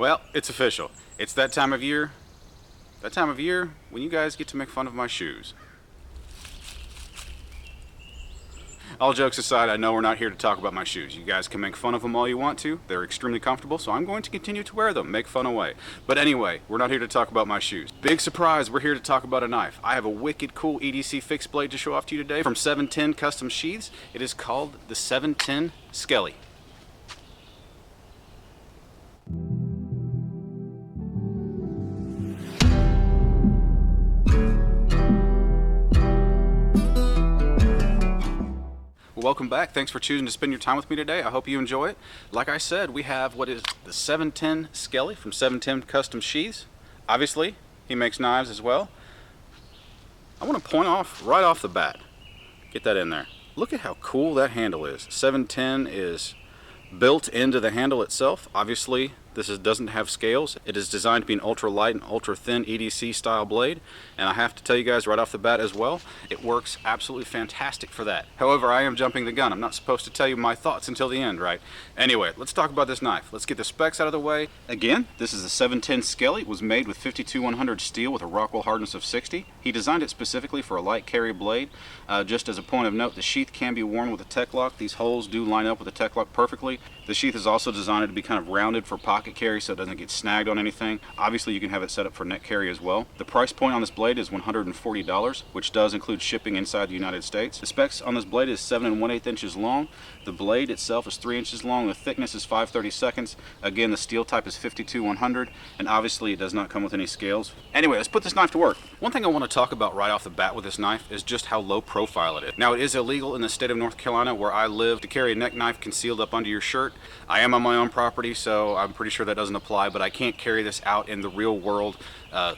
Well, it's official. It's that time of year. That time of year when you guys get to make fun of my shoes. All jokes aside, I know we're not here to talk about my shoes. You guys can make fun of them all you want to. They're extremely comfortable, so I'm going to continue to wear them. Make fun away. But anyway, we're not here to talk about my shoes. Big surprise, we're here to talk about a knife. I have a wicked cool EDC fixed blade to show off to you today from 710 Custom Sheaths. It is called the 710 Skellie. Welcome back. Thanks for choosing to spend your time with me today. I hope you enjoy it. Like I said, we have what is the 710 Skellie from 710 Custom Sheaths. Obviously, he makes knives as well. I want to point off right off the bat. Get that in there. Look at how cool that handle is. 710 is built into the handle itself. Obviously, this doesn't have scales. It is designed to be an ultra light and ultra thin EDC style blade, and I have to tell you guys right off the bat as well, it works absolutely fantastic for that. However, I am jumping the gun. I'm not supposed to tell you my thoughts until the end, right? Anyway, let's talk about this knife. Let's get the specs out of the way. Again, this is a 710 Skellie. It was made with 52-100 steel with a Rockwell hardness of 60. He designed it specifically for a light carry blade. Just as a point of note, the sheath can be worn with a Teklok. These holes do line up with the Teklok perfectly. The sheath is also designed to be kind of rounded for pocket carry so it doesn't get snagged on anything. Obviously, you can have it set up for neck carry as well. The price point on this blade is $140, which does include shipping inside the United States. The specs on this blade is 7 1/8 inches long. The blade itself is 3 inches long. The thickness is 5/32. Again, the steel type is 52-100, and obviously it does not come with any scales. Anyway, let's put this knife to work. One thing I want to talk about right off the bat with this knife is just how low profile it is. Now, it is illegal in the state of North Carolina where I live to carry a neck knife concealed up under your shirt. I am on my own property, so I'm pretty sure that doesn't apply, but I can't carry this out in the real world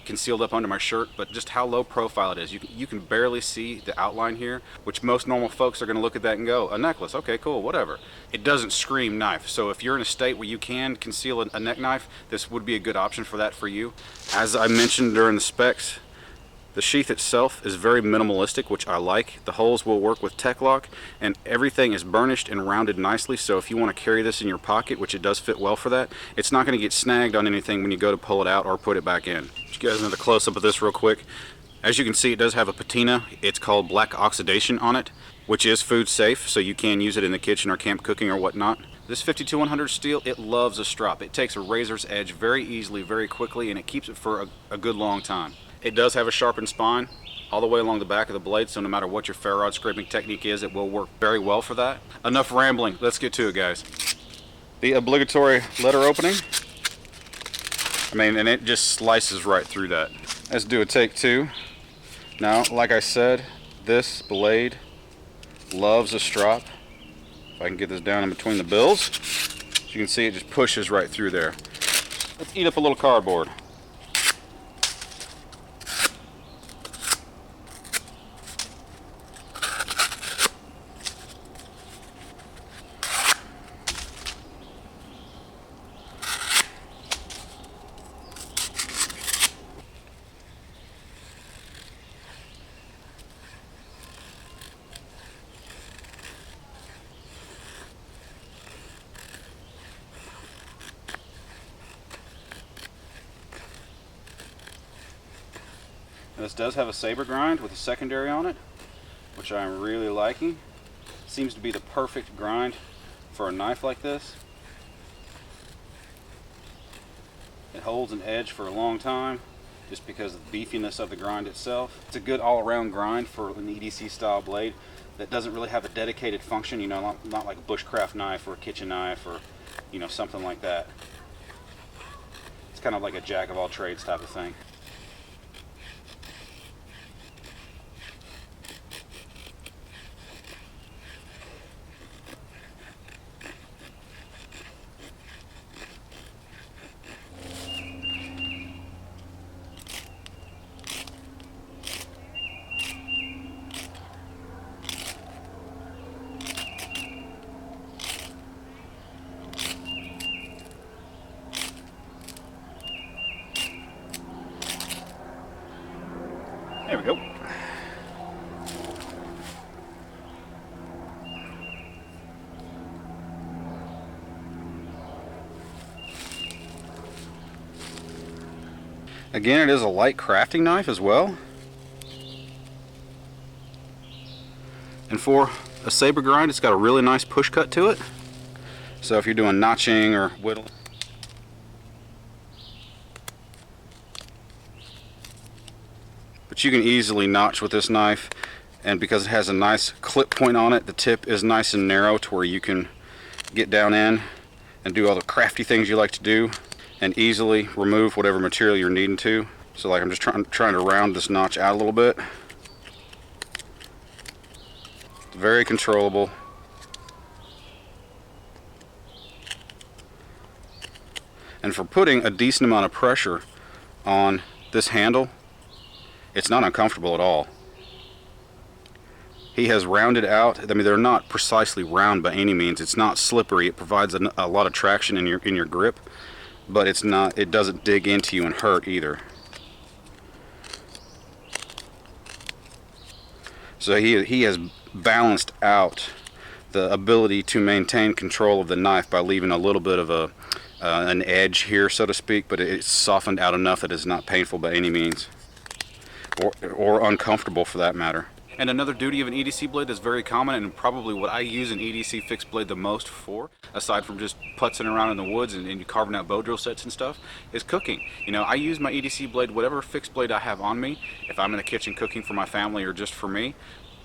concealed up under my shirt. But just how low profile it is. You can barely see the outline here, which most normal folks are going to look at that and go, a necklace, okay, cool, whatever. It doesn't scream knife. So if you're in a state where you can conceal a neck knife, this would be a good option for that for you. As I mentioned during the specs, the sheath itself is very minimalistic, which I like. The holes will work with Teklok, and everything is burnished and rounded nicely, so if you want to carry this in your pocket, which it does fit well for that, it's not going to get snagged on anything when you go to pull it out or put it back in. Just you guys another close-up of this real quick. As you can see, it does have a patina. It's called black oxidation on it, which is food safe, so you can use it in the kitchen or camp cooking or whatnot. This 52-100 steel, it loves a strop. It takes a razor's edge very easily, very quickly, and it keeps it for a good long time. It does have a sharpened spine all the way along the back of the blade, so no matter what your ferro rod scraping technique is, it will work very well for that. Enough rambling, let's get to it, guys. The obligatory letter opening. And it just slices right through that. Let's do a take two. Now, like I said, this blade loves a strop. If I can get this down in between the bills, as you can see, it just pushes right through there. Let's eat up a little cardboard. This does have a Saber Grind with a secondary on it, which I'm really liking. Seems to be the perfect grind for a knife like this. It holds an edge for a long time just because of the beefiness of the grind itself. It's a good all-around grind for an EDC style blade that doesn't really have a dedicated function, you know, not like a bushcraft knife or a kitchen knife or, you know, something like that. It's kind of like a jack of all trades type of thing. There we go. Again, it is a light crafting knife as well. And for a Saber Grind, it's got a really nice push cut to it. So if you're doing notching or whittling, but you can easily notch with this knife, and because it has a nice clip point on it, the tip is nice and narrow to where you can get down in and do all the crafty things you like to do and easily remove whatever material you're needing to. So like I'm just trying to round this notch out a little bit. It's very controllable. And for putting a decent amount of pressure on this handle, it's not uncomfortable at all. He has rounded out, I mean, they're not precisely round by any means. It's not slippery. It provides a lot of traction in your grip, but it doesn't dig into you and hurt either. So he has balanced out the ability to maintain control of the knife by leaving a little bit of an edge here, so to speak, but it's softened out enough that it's not painful by any means, or uncomfortable for that matter. And another duty of an EDC blade that's very common, and probably what I use an EDC fixed blade the most for, aside from just putzing around in the woods and carving out bow drill sets and stuff, is cooking. You know, I use my EDC blade, whatever fixed blade I have on me, if I'm in the kitchen cooking for my family or just for me,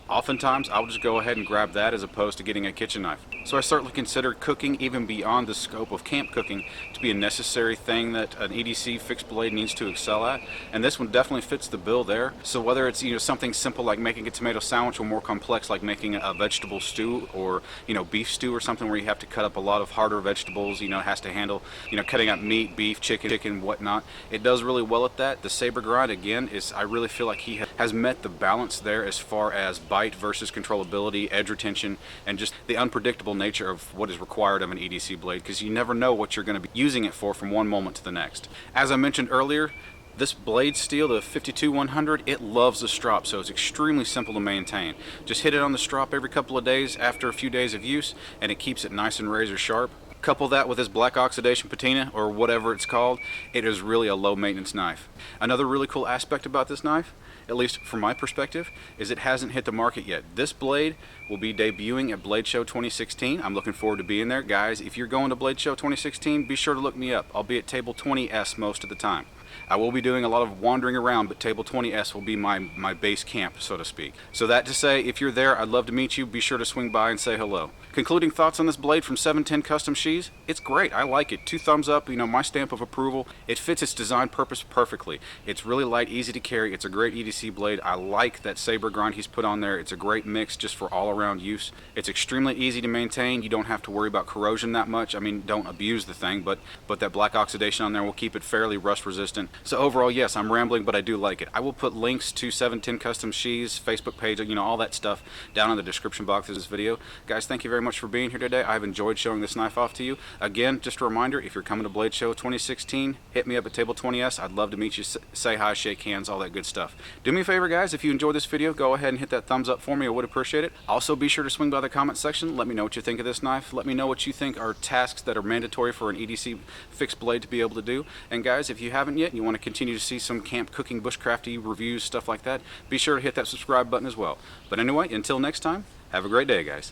oftentimes I'll just go ahead and grab that as opposed to getting a kitchen knife. So I certainly consider cooking, even beyond the scope of camp cooking, to be a necessary thing that an EDC fixed blade needs to excel at, and this one definitely fits the bill there. So whether it's, you know, something simple like making a tomato sandwich, or more complex like making a vegetable stew, or, you know, beef stew or something where you have to cut up a lot of harder vegetables, you know, it has to handle, you know, cutting up meat, beef, chicken, whatnot, it does really well at that. The Saber Grind, again, I really feel like he has met the balance there as far as bite versus controllability, edge retention, and just the unpredictable nature of what is required of an EDC blade, because you never know what you're going to be using it for from one moment to the next. As I mentioned earlier, this blade steel, the 52-100, it loves the strop, so it's extremely simple to maintain. Just hit it on the strop every couple of days after a few days of use, and it keeps it nice and razor sharp. Couple that with this black oxidation patina, or whatever it's called, it is really a low maintenance knife. Another really cool aspect about this knife, at least from my perspective, is it hasn't hit the market yet. This blade will be debuting at Blade Show 2016. I'm looking forward to being there. Guys, if you're going to Blade Show 2016, be sure to look me up. I'll be at Table 20S most of the time. I will be doing a lot of wandering around, but Table 20S will be my base camp, so to speak. So that to say, if you're there, I'd love to meet you. Be sure to swing by and say hello. Concluding thoughts on this blade from 710 Custom Sheaths, it's great. I like it. 2 thumbs up, you know, my stamp of approval. It fits its design purpose perfectly. It's really light, easy to carry. It's a great EDC blade. I like that Saber Grind he's put on there. It's a great mix just for all-around use. It's extremely easy to maintain. You don't have to worry about corrosion that much. I mean, don't abuse the thing, but that black oxidation on there will keep it fairly rust resistant. So overall, yes, I'm rambling, but I do like it. I will put links to 710 Custom Sheaths, Facebook page, you know, all that stuff down in the description box of this video. Guys, thank you very much for being here today. I've enjoyed showing this knife off to you. Again, just a reminder, if you're coming to Blade Show 2016, hit me up at Table 20S. I'd love to meet you, say hi, shake hands, all that good stuff. Do me a favor, guys, if you enjoyed this video, go ahead and hit that thumbs up for me. I would appreciate it. Also, be sure to swing by the comment section. Let me know what you think of this knife. Let me know what you think are tasks that are mandatory for an EDC fixed blade to be able to do. And guys, if you haven't yet and you want to continue to see some camp cooking, bushcrafty reviews, stuff like that, be sure to hit that subscribe button as well. But anyway, until next time, have a great day, guys.